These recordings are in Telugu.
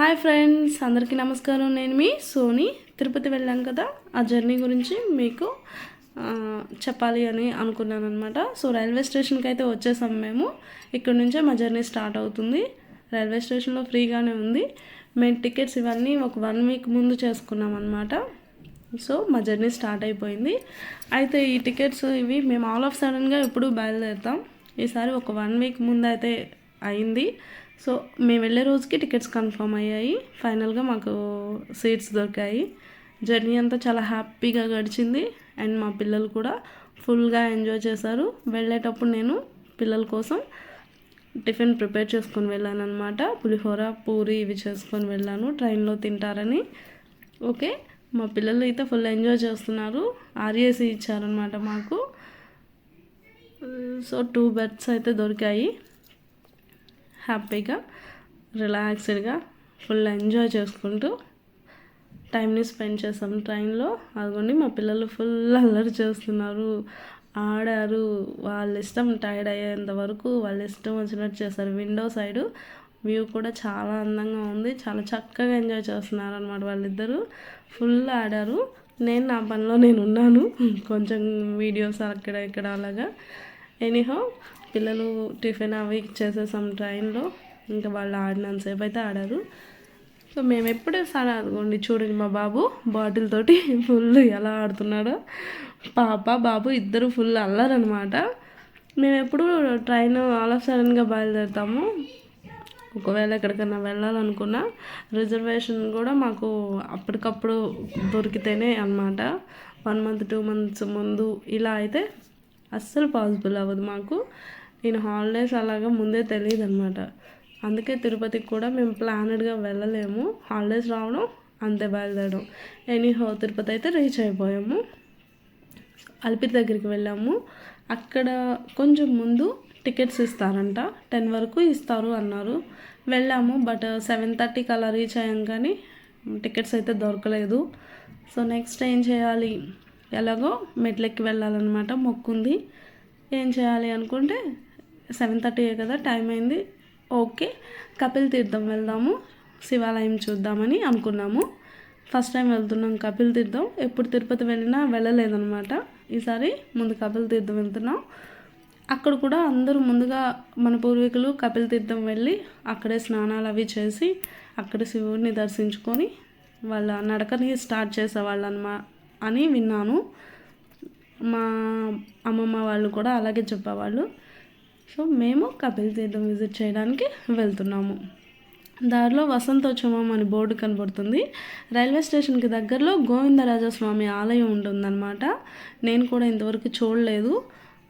హాయ్ ఫ్రెండ్స్, అందరికీ నమస్కారం. నేను మీ సోని. తిరుపతి వెళ్ళాం కదా, ఆ జర్నీ గురించి మీకు చెప్పాలి అని అనుకున్నాను అనమాట. సో రైల్వే స్టేషన్కి అయితే వచ్చేసాం మేము. ఇక్కడ నుంచే మా జర్నీ స్టార్ట్ అవుతుంది. రైల్వే స్టేషన్లో ఫ్రీగానే ఉంది. మేము టికెట్స్ ఇవన్నీ ఒక 1 వీక్ ముందు చేసుకున్నాం అనమాట. సో మా జర్నీ స్టార్ట్ అయిపోయింది. అయితే ఈ టికెట్స్ ఇవి మేము ఆల్ ఆఫ్ సడన్గా ఎప్పుడు బయలుదేరుతాం. ఈసారి ఒక 1 వీక్ ముందు అయితే అయింది. సో మేము వెళ్ళే రోజుకి టికెట్స్ కన్ఫర్మ్ అయ్యాయి. ఫైనల్గా మాకు సీట్స్ దొరికాయి. జర్నీ అంతా చాలా హ్యాపీగా గడిచింది. అండ్ మా పిల్లలు కూడా ఫుల్గా ఎంజాయ్ చేశారు. వెళ్ళేటప్పుడు నేను పిల్లల కోసం టిఫిన్ ప్రిపేర్ చేసుకొని వెళ్ళాను అనమాట. పులిహోర, పూరి ఇవి చేసుకొని వెళ్ళాను, ట్రైన్లో తింటారని. ఓకే, మా పిల్లలు అయితే ఫుల్ ఎంజాయ్ చేస్తున్నారు. ఆర్ఏసీ ఇచ్చారనమాట మాకు. సో 2 బెడ్స్ అయితే దొరికాయి. హ్యాపీగా రిలాక్స్డ్గా ఫుల్ ఎంజాయ్ చేసుకుంటూ టైంని స్పెండ్ చేసాం ట్రైన్లో. అదిగోండి మా పిల్లలు ఫుల్ అల్లరి చేస్తున్నారు, ఆడారు. వాళ్ళ ఇష్టం, టైర్డ్ అయ్యేంత వరకు వాళ్ళ ఇష్టం వచ్చినట్టు చేస్తారు. విండో సైడు వ్యూ కూడా చాలా అందంగా ఉంది. చాలా చక్కగా ఎంజాయ్ చేస్తున్నారు అనమాట వాళ్ళిద్దరూ. ఫుల్ ఆడారు. నేను నా పనిలో నేను ఉన్నాను, కొంచెం వీడియోస్ అక్కడ ఇక్కడ అలాగా. ఎనీహో పిల్లలు టిఫిన్ అవి చేసేసాం ట్రైన్లో. ఇంకా వాళ్ళు ఆడినంతసేపు అయితే ఆడారు. సో మేము ఎప్పుడే సరే అనుకోండి, చూడండి మా బాబు బాటిల్ తోటి ఫుల్ ఎలా ఆడుతున్నాడో. పాప బాబు ఇద్దరు ఫుల్ అల్లరనమాట. మేము ఎప్పుడు ట్రైన్ ఆల్ ఆఫ్ సడన్గా బయలుదేరుతాము. ఒకవేళ ఎక్కడికైనా వెళ్ళాలనుకున్నా రిజర్వేషన్ కూడా మాకు అప్పటికప్పుడు దొరికితేనే అనమాట. 1 మంత్ 2 మంత్స్ ముందు ఇలా అయితే అస్సలు పాసిబుల్ అవ్వదు మాకు. నేను హాలిడేస్ అలాగా ముందే తెలియదు అనమాట. అందుకే తిరుపతికి కూడా మేము ప్లానెడ్గా వెళ్ళలేము. హాలిడేస్ రావడం అంతే బయలుదేరడం. ఎనీహో తిరుపతి అయితే రీచ్ అయిపోయాము. అలిపిరి దగ్గరికి వెళ్ళాము. అక్కడ కొంచెం ముందు టికెట్స్ ఇస్తారంట, 10 వరకు ఇస్తారు అన్నారు. వెళ్ళాము, బట్ 7:30కి అలా రీచ్ అయ్యాం, కానీ టికెట్స్ అయితే దొరకలేదు. సో నెక్స్ట్ ఏం చేయాలి, ఎలాగో మెట్లెక్కి వెళ్ళాలన్నమాట, మొక్కుంది. ఏం చేయాలి అనుకుంటే 7:30 కదా టైం అయింది. ఓకే, కపిల్ తీర్థం వెళ్దాము, శివాలయం చూద్దామని అనుకున్నాము. ఫస్ట్ టైం వెళ్తున్నాం కపిల్ తీర్థం. ఎప్పుడు తిరుపతి వెళ్ళినా వెళ్ళలేదన్నమాట. ఈసారి ముందు కపిల్ తీర్థం వెళ్తున్నాం. అక్కడ కూడా అందరూ ముందుగా మన పూర్వీకులు కపిల్ తీర్థం వెళ్ళి అక్కడే స్నానాలు అవి చేసి అక్కడ శివుడిని దర్శించుకొని వాళ్ళ నడకని స్టార్ట్ చేసేవాళ్ళు అని విన్నాను. మా అమ్మమ్మ వాళ్ళు కూడా అలాగే చెప్పేవాళ్ళు. సో మేము కపిల్ తీర్థం విజిట్ చేయడానికి వెళ్తున్నాము. దారిలో వసంతోత్సవం అని బోర్డు కనబడుతుంది. రైల్వే స్టేషన్కి దగ్గరలో గోవిందరాజస్వామి ఆలయం ఉంటుందన్నమాట. నేను కూడా ఇంతవరకు చూడలేదు.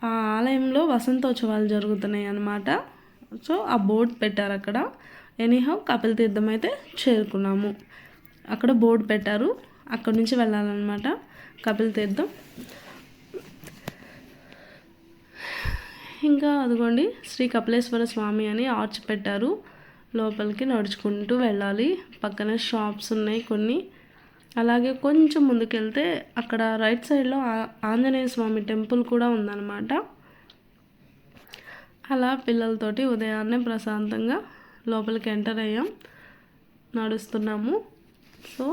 ఆ ఆలయంలో వసంతోత్సవాలు జరుగుతున్నాయి అన్నమాట. సో ఆ బోర్డు పెట్టారు అక్కడ. ఎనీహౌ కపిల్ తీర్థం అయితే చేరుకున్నాము. అక్కడ బోర్డు పెట్టారు, అక్కడ నుంచి వెళ్ళాలన్నమాట కపిల్ తీర్థం. ఇంకా అదిగోండి శ్రీ కపిలేశ్వర స్వామి అని ఆర్చ్ పెట్టారు. లోపలికి నడుచుకుంటూ వెళ్ళాలి. పక్కన షాప్స్ ఉన్నాయి కొన్ని. అలాగే కొంచెం ముందుకెళ్తే అక్కడ రైట్ సైడ్లో ఆంజనేయ స్వామి టెంపుల్ కూడా ఉందన్నమాట. అలా పిల్లలతోటి ఉదయాన్నే ప్రశాంతంగా లోపలికి ఎంటర్ అయ్యాం, నడుస్తున్నాము. సో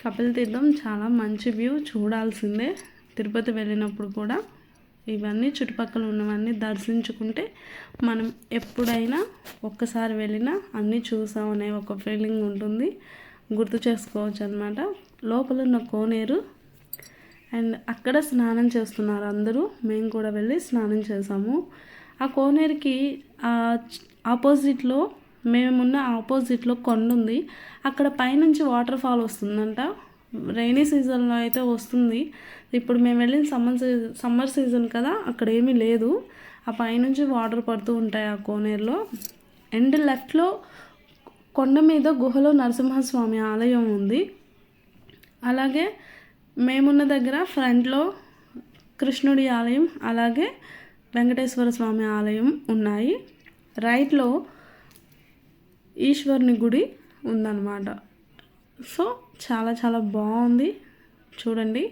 కపిల్ తీర్థం చాలా మంచి వ్యూ, చూడాల్సిందే. తిరుపతి వెళ్ళినప్పుడు కూడా ఇవన్నీ చుట్టుపక్కల ఉన్నవన్నీ దర్శించుకుంటే మనం ఎప్పుడైనా ఒక్కసారి వెళ్ళినా అన్నీ చూసామనే ఒక ఫీలింగ్ ఉంటుంది, గుర్తు చేసుకోవచ్చు అనమాట. లోపల ఉన్న కోనేరు అండ్ అక్కడ స్నానం చేస్తున్నారు అందరూ. మేము కూడా వెళ్ళి స్నానం చేసాము. ఆ కోనేరుకి ఆపోజిట్లో, మేమున్న ఆపోజిట్లో కొండ ఉంది. అక్కడ పైనుంచి వాటర్ ఫాల్ వస్తుందంట. రైనీ సీజన్లో అయితే వస్తుంది. ఇప్పుడు మేము వెళ్ళిన సమ్మర్ సీజన్ కదా, అక్కడ ఏమీ లేదు. ఆ పైనుంచి వాటర్ పడుతూ ఉంటాయి ఆ కోనేరులో. అండ్ లెఫ్ట్లో కొండ మీద గుహలో నరసింహస్వామి ఆలయం ఉంది. అలాగే మేమున్న దగ్గర ఫ్రంట్లో కృష్ణుడి ఆలయం, అలాగే వెంకటేశ్వర స్వామి ఆలయం ఉన్నాయి. రైట్లో ఈశ్వరుని గుడి ఉందన్నమాట. సో చాలా చాలా బాగుంది, చూడండి.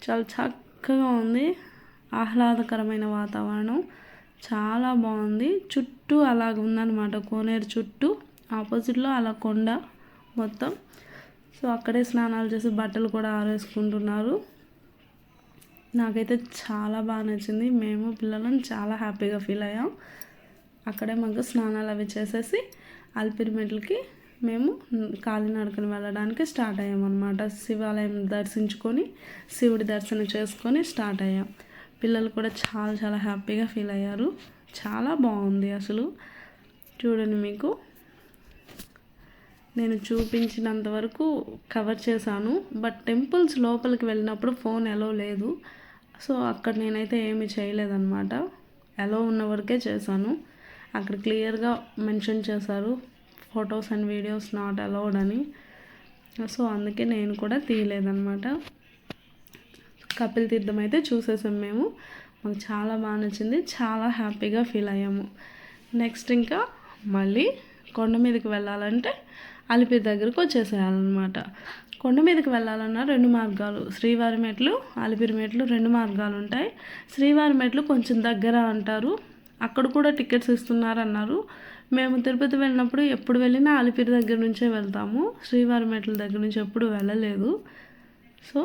చాలా చక్కగా ఉంది, ఆహ్లాదకరమైన వాతావరణం, చాలా బాగుంది. చుట్టూ అలాగ ఉందన్నమాట కోనేరు చుట్టూ ఆపోజిట్లో అలా కొండ మొత్తం. సో అక్కడే స్నానాలు చేసి బట్టలు కూడా ఆరేసుకుంటున్నారు. నాకైతే చాలా బాగా నచ్చింది. మేము పిల్లలం చాలా హ్యాపీగా ఫీల్ అయ్యాం. అక్కడే మాకు స్నానాలు అవి చేసేసి అలిపిరి మెట్లకి మేము కాలినడకన వెళ్ళడానికి స్టార్ట్ అయ్యామన్నమాట. శివాలయం దర్శించుకొని శివుడి దర్శనం చేసుకొని స్టార్ట్ అయ్యాం. పిల్లలు కూడా చాలా చాలా హ్యాపీగా ఫీల్ అయ్యారు. చాలా బాగుంది అసలు. చూడండి, మీకు నేను చూపించినంత వరకు కవర్ చేశాను. బట్ టెంపుల్స్ లోపలికి వెళ్ళినప్పుడు ఫోన్ అలో లేదు. సో అక్కడ నేనైతే ఏమీ చేయలేదన్నమాట. అలో ఉన్న వరకే చేశాను. అక్కడ క్లియర్గా మెన్షన్ చేశారు photos and videos not allowed అని. సో అందుకే నేను కూడా తీయలేదన్నమాట. కపిల్ తీర్థం అయితే చూసేసాం మేము. మాకు చాలా బాగా నచ్చింది. చాలా హ్యాపీగా ఫీల్ అయ్యాము. నెక్స్ట్ ఇంకా మళ్ళీ కొండ మీదకి వెళ్ళాలంటే అలిపిరి దగ్గరకు వచ్చేసేయాలన్నమాట. కొండ మీదకి వెళ్ళాలన్నా 2 మార్గాలు, శ్రీవారి మెట్లు, అలిపిరి మెట్లు 2 మార్గాలు ఉంటాయి. శ్రీవారి మెట్లు కొంచెం దగ్గర అంటారు. అక్కడ కూడా టికెట్స్ ఇస్తున్నారు అన్నారు. మేము తిరుపతి వెళ్ళినప్పుడు ఎప్పుడు వెళ్ళినా అలిపిరి దగ్గర నుంచే వెళ్తాము. శ్రీవారి మెట్ల దగ్గర నుంచి ఎప్పుడు వెళ్ళలేదు. సో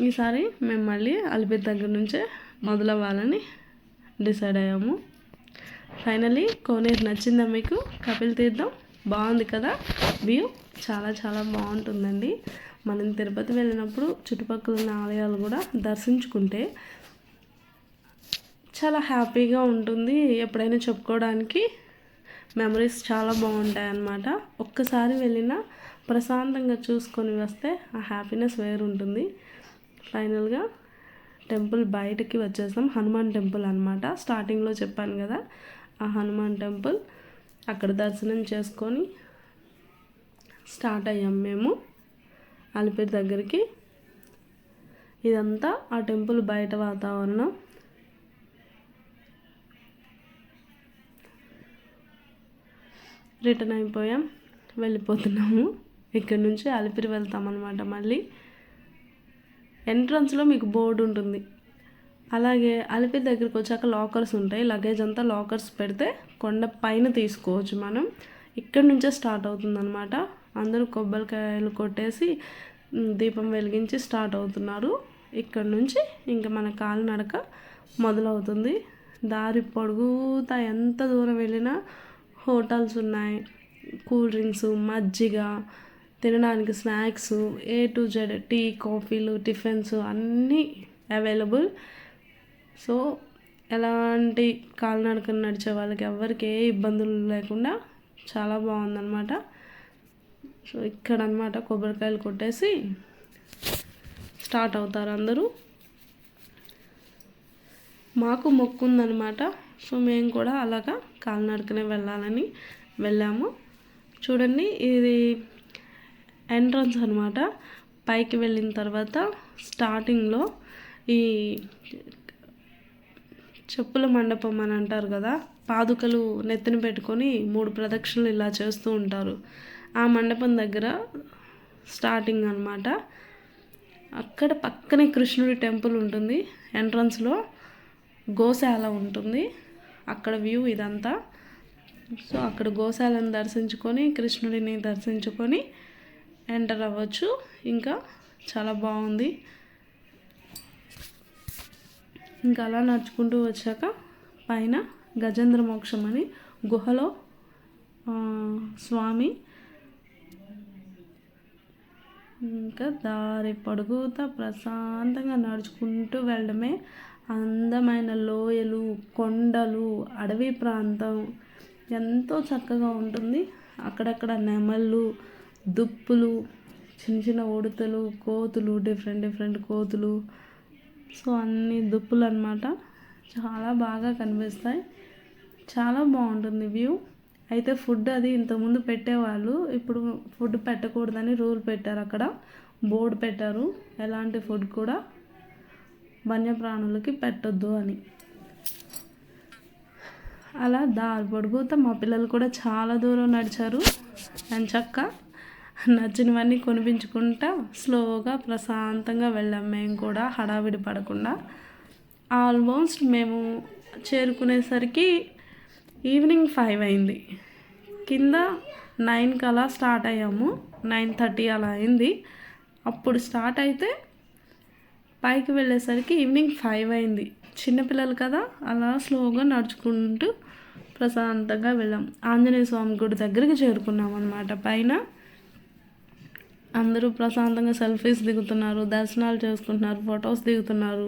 ఈసారి మేము మళ్ళీ అలిపిరి దగ్గర నుంచే మొదలవ్వాలని డిసైడ్ అయ్యాము. ఫైనలీ కోనేరు నచ్చిందా మీకు? కపిల్ తీర్థం బాగుంది కదా. వ్యూ చాలా చాలా బాగుంటుందండి. మనం తిరుపతి వెళ్ళినప్పుడు చుట్టుపక్కల ఉన్న ఆలయాలు కూడా దర్శించుకుంటే చాలా హ్యాపీగా ఉంటుంది. ఎప్పుడైనా చెప్పుకోవడానికి మెమరీస్ చాలా బాగుంటాయి అన్నమాట. ఒక్కసారి వెళ్ళినా ప్రశాంతంగా చూసుకొని వస్తే ఆ హ్యాపీనెస్ వేరు ఉంటుంది. ఫైనల్గా టెంపుల్ బయటకి వచ్చేసాం. హనుమాన్ టెంపుల్ అనమాట. స్టార్టింగ్లో చెప్పాను కదా, ఆ హనుమాన్ టెంపుల్. అక్కడ దర్శనం చేసుకొని స్టార్ట్ అయ్యాం మేము అలిపిరి దగ్గరికి. ఇదంతా ఆ టెంపుల్ బయట వాతావరణం. రిటర్న్ అయిపోయాం, వెళ్ళిపోతున్నాము. ఇక్కడ నుంచి అలిపిరి వెళ్తామన్నమాట. మళ్ళీ ఎంట్రన్స్లో మీకు బోర్డు ఉంటుంది. అలాగే అలిపిరి దగ్గరికి వచ్చాక లాకర్స్ ఉంటాయి. లగేజ్ అంతా లాకర్స్ పెడితే కొండ పైన తీసుకోవచ్చు మనం. ఇక్కడ నుంచే స్టార్ట్ అవుతుందన్నమాట. అందరూ కొబ్బరికాయలు కొట్టేసి దీపం వెలిగించి స్టార్ట్ అవుతున్నారు. ఇక్కడ నుంచి ఇంకా మన కాలినడక మొదలవుతుంది. దారి పొడుగుతా ఎంత దూరం వెళ్ళినా హోటల్స్ ఉన్నాయి, కూల్ డ్రింక్స్, మజ్జిగ, తినడానికి snacks, A to Z, tea, కాఫీలు, టిఫిన్స్ అన్నీ అవైలబుల్. సో ఎలాంటి కాలినడకన నడిచే వాళ్ళకి ఎవరికి ఏ ఇబ్బందులు లేకుండా చాలా బాగుందన్నమాట. సో ఇక్కడ అనమాట కొబ్బరికాయలు కొట్టేసి స్టార్ట్ అవుతారు అందరూ. మాకు మొక్కు ఉందన్నమాట. సో మేము కూడా అలాగా కాలినడకనే వెళ్ళాలని వెళ్ళాము. చూడండి, ఇది ఎంట్రన్స్ అనమాట. పైకి వెళ్ళిన తర్వాత స్టార్టింగ్లో ఈ చెప్పుల మండపం అని అంటారు కదా, పాదుకలు నెత్తిన పెట్టుకొని 3 ప్రదక్షిణలు ఇలా చేస్తూ ఉంటారు. ఆ మండపం దగ్గర స్టార్టింగ్ అనమాట. అక్కడ పక్కనే కృష్ణుడి టెంపుల్ ఉంటుంది. ఎంట్రన్స్లో గోశాల ఉంటుంది. అక్కడ వ్యూ ఇదంతా. సో అక్కడ గోశాలను దర్శించుకొని కృష్ణుడిని దర్శించుకొని ఎంటర్ అవ్వచ్చు. ఇంకా చాలా బాగుంది. ఇంకా అలా నడుచుకుంటూ వచ్చాక పైన గజేంద్ర మోక్షం అని గుహలో స్వామి. ఇంకా దారి పొడుగుతా ప్రశాంతంగా నడుచుకుంటూ వెళ్ళడమే. అందమైన లోయలు, కొండలు, అడవి ప్రాంతం ఎంతో చక్కగా ఉంటుంది. అక్కడక్కడ నెమళ్ళు, దుప్పులు, చిన్న చిన్న ఉడతలు, కోతులు, డిఫరెంట్ కోతులు. సో అన్ని దుప్పులు అన్నమాట. చాలా బాగా కనిపిస్తాయి. చాలా బాగుంటుంది వ్యూ. అయితే ఫుడ్ అది ఇంతకుముందు పెట్టేవాళ్ళు, ఇప్పుడు ఫుడ్ పెట్టకూడదని రూల్ పెట్టారు. అక్కడ బోర్డు పెట్టారు, ఎలాంటి ఫుడ్ కూడా వన్యప్రాణులకి పెట్టొద్దు అని. అలా దారి పొడుగుతా మా పిల్లలు కూడా చాలా దూరం నడిచారు. అండ్ చక్క నచ్చినవన్నీ కొనిపించుకుంటా స్లోగా ప్రశాంతంగా వెళ్ళాం. మేము కూడా హడావిడి పడకుండా. ఆల్మోస్ట్ మేము చేరుకునేసరికి ఈవినింగ్ 5 అయింది. కింద 9కి అలా స్టార్ట్ అయ్యాము. 9:30 అలా అయింది. అప్పుడు స్టార్ట్ అయితే పైకి వెళ్ళేసరికి ఈవినింగ్ 5 అయింది. చిన్నపిల్లలు కదా, అలా స్లోగా నడుచుకుంటూ ప్రశాంతంగా వెళ్ళాం. ఆంజనేయ స్వామి గుడి దగ్గరికి చేరుకున్నాం అన్నమాట. పైన అందరూ ప్రశాంతంగా సెల్ఫీస్ దిగుతున్నారు, దర్శనాలు చేసుకుంటున్నారు, ఫొటోస్ దిగుతున్నారు.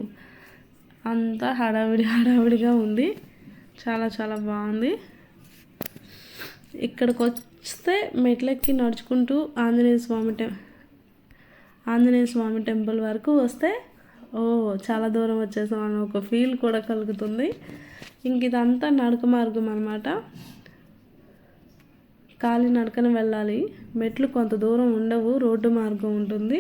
అంతా హడావిడిగా ఉంది. చాలా చాలా బాగుంది. ఇక్కడికి వస్తే మెట్లెక్కి నడుచుకుంటూ ఆంజనేయ స్వామి టెంపుల్ వరకు వస్తే చాలా దూరం వచ్చేసాం అని ఒక ఫీల్ కూడా కలుగుతుంది. ఇంక ఇదంతా నడక మార్గం అన్నమాట. కాలి నడకన వెళ్ళాలి. మెట్లు కొంత దూరం ఉండవు, రోడ్డు మార్గం ఉంటుంది.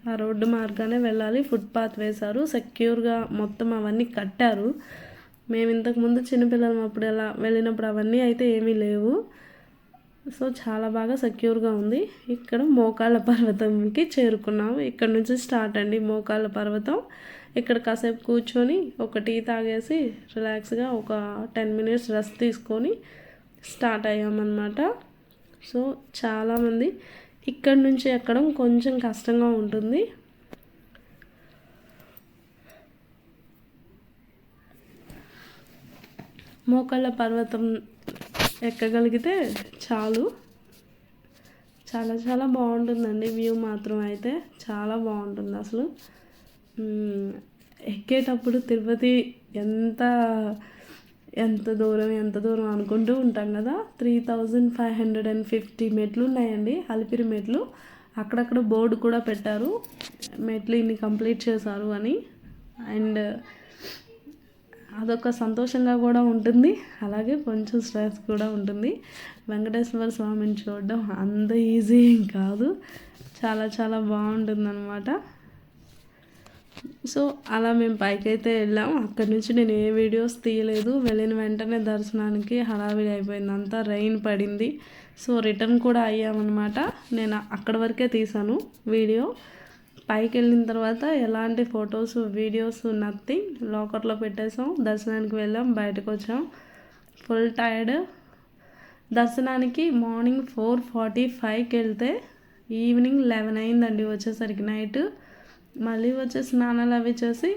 ఆ రోడ్డు మార్గానే వెళ్ళాలి. ఫుట్పాత్ వేశారు, సెక్యూర్గా మొత్తం అవన్నీ కట్టారు. మేము ఇంతకుముందు చిన్నపిల్లలం అప్పుడు ఎలా వెళ్ళినప్పుడు అవన్నీ అయితే ఏమీ లేవు. సో చాలా బాగా సెక్యూర్గా ఉంది. ఇక్కడ మోకాళ్ళ పర్వతంకి చేరుకున్నాము. ఇక్కడ నుంచి స్టార్ట్ అండి మోకాళ్ళ పర్వతం. ఇక్కడ కాసేపు కూర్చొని ఒక టీ తాగేసి రిలాక్స్గా ఒక 10 మినిట్స్ రెస్ట్ తీసుకొని స్టార్ట్ అయ్యామన్నమాట. సో చాలామంది ఇక్కడ నుంచి ఎక్కడం కొంచెం కష్టంగా ఉంటుంది. మోకాళ్ళ పర్వతం ఎక్కగలిగితే చాలు. చాలా చాలా బాగుంటుందండి. వ్యూ మాత్రం అయితే చాలా బాగుంటుంది అసలు. ఎక్కేటప్పుడు తిరుపతి ఎంత దూరం అనుకుంటూ ఉంటాం కదా. 3550 మెట్లు ఉన్నాయండి, అలిపిరి మెట్లు. అక్కడక్కడ బోర్డు కూడా పెట్టారు, మెట్లు ఇన్ని కంప్లీట్ చేశారు అని. అండ్ అదొక సంతోషంగా కూడా ఉంటుంది, అలాగే కొంచెం స్ట్రెస్ కూడా ఉంటుంది. వెంకటేశ్వర స్వామిని చూడడం అంత ఈజీ ఏం కాదు, చాలా చాలా బాగుంటుందన్నమాట. సో అలా మేము పైకైతే వెళ్ళాం. అక్కడి నుంచి నేను ఏ వీడియోస్ తీయలేదు. వెళ్ళిన వెంటనే దర్శనానికి హడావిడి అయిపోయింది, అంతా రెయిన్ పడింది. సో రిటర్న్ కూడా అయ్యామన్నమాట. నేను అక్కడి వరకే తీసాను వీడియో. పైకి వెళ్ళిన తర్వాత ఎలాంటి ఫొటోస్ వీడియోస్ నథింగ్. లాకర్లో పెట్టేసాం, దర్శనానికి వెళ్ళాం, బయటకు వచ్చాం. Full tired. దర్శనానికి మార్నింగ్ 4:45కి వెళ్తే ఈవినింగ్ 11 అయిందండి వచ్చేసరికి, నైట్. మళ్ళీ వచ్చే స్నానాలు అవి చేసి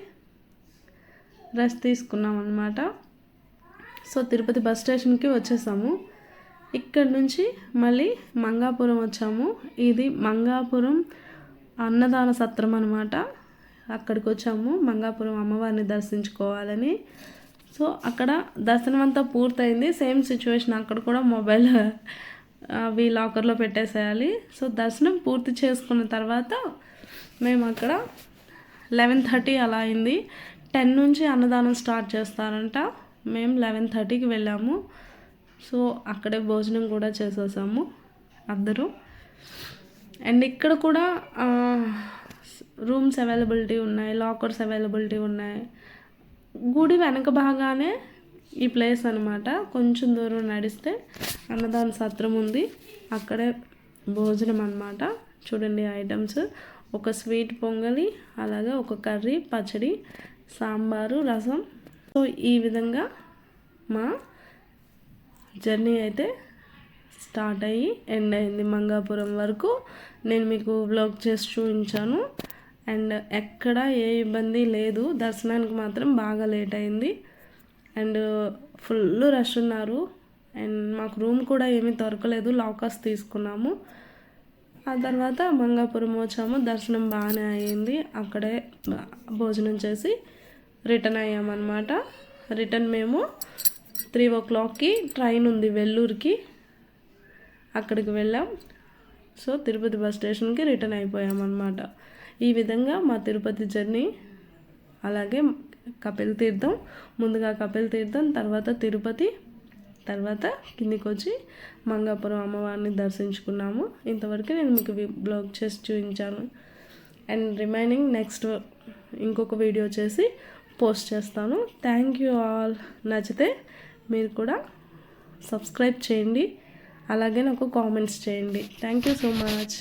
రెస్ట్ తీసుకున్నాం అన్నమాట. సో తిరుపతి బస్ స్టేషన్కి వచ్చేసాము. ఇక్కడ నుంచి మళ్ళీ మంగాపురం వచ్చాము. ఇది మంగాపురం అన్నదాన సత్రం అనమాట. అక్కడికి వచ్చాము మంగాపురం అమ్మవారిని దర్శించుకోవాలని. సో అక్కడ దర్శనం అంతా పూర్తయింది. సేమ్ సిచ్యువేషన్, అక్కడ కూడా మొబైల్ అవి లాకర్లో పెట్టేసేయాలి. సో దర్శనం పూర్తి చేసుకున్న తర్వాత మేము అక్కడ 11:30 అలా అయింది. 10 నుంచి అన్నదానం స్టార్ట్ చేస్తారంట. మేము 11:30కి వెళ్ళాము. సో అక్కడే భోజనం కూడా చేసేసాము అందరూ. అండ్ ఇక్కడ కూడా రూమ్స్ అవైలబిలిటీ ఉన్నాయి, లాకర్స్ అవైలబిలిటీ ఉన్నాయి. గుడి వెనక భాగానే ఈ ప్లేస్ అనమాట. కొంచెం దూరం నడిస్తే అన్నదాన సత్రం ఉంది, అక్కడే భోజనం అన్నమాట. చూడండి ఐటమ్స్, ఒక స్వీట్ పొంగలి, అలాగే ఒక కర్రీ, పచ్చడి, సాంబారు, రసం. సో ఈ విధంగా మా జర్నీ అయితే స్టార్ట్ అయ్యి ఎండ్ అయింది. మంగాపురం వరకు నేను మీకు వ్లాగ్ చేసి చూపించాను. అండ్ ఎక్కడ ఏ ఇబ్బంది లేదు. దర్శనానికి మాత్రం బాగా లేట్ అయింది అండ్ ఫుల్ రష్ ఉన్నారు. అండ్ మాకు రూమ్ కూడా ఏమీ దొరకలేదు, లాకర్స్ తీసుకున్నాము. ఆ తర్వాత మంగాపురం వచ్చాము. దర్శనం బాగానే అయ్యింది. అక్కడే భోజనం చేసి రిటర్న్ అయ్యామన్నమాట. రిటర్న్ మేము 3 o'clockకి ట్రైన్ ఉంది వెల్లూరుకి, అక్కడికి వెళ్ళాం. సో తిరుపతి బస్ స్టేషన్కి రిటర్న్ అయిపోయామన్నమాట. ఈ విధంగా మా తిరుపతి జర్నీ. అలాగే కపిల్ తీర్థం, ముందుగా కపిల్ తీర్థం, తర్వాత తిరుపతి, తర్వాత కిందికి వచ్చి మంగాపురం అమ్మవారిని దర్శించుకున్నాము. ఇంతవరకు నేను మీకు బ్లాగ్ చేసి చూపించాను. అండ్ రిమైనింగ్ నెక్స్ట్ ఇంకొక వీడియో చేసి పోస్ట్ చేస్తాను. Thank you all. నచ్చితే మీరు కూడా సబ్స్క్రైబ్ చేయండి, అలాగే నాకు కామెంట్స్ చేయండి. Thank you so much.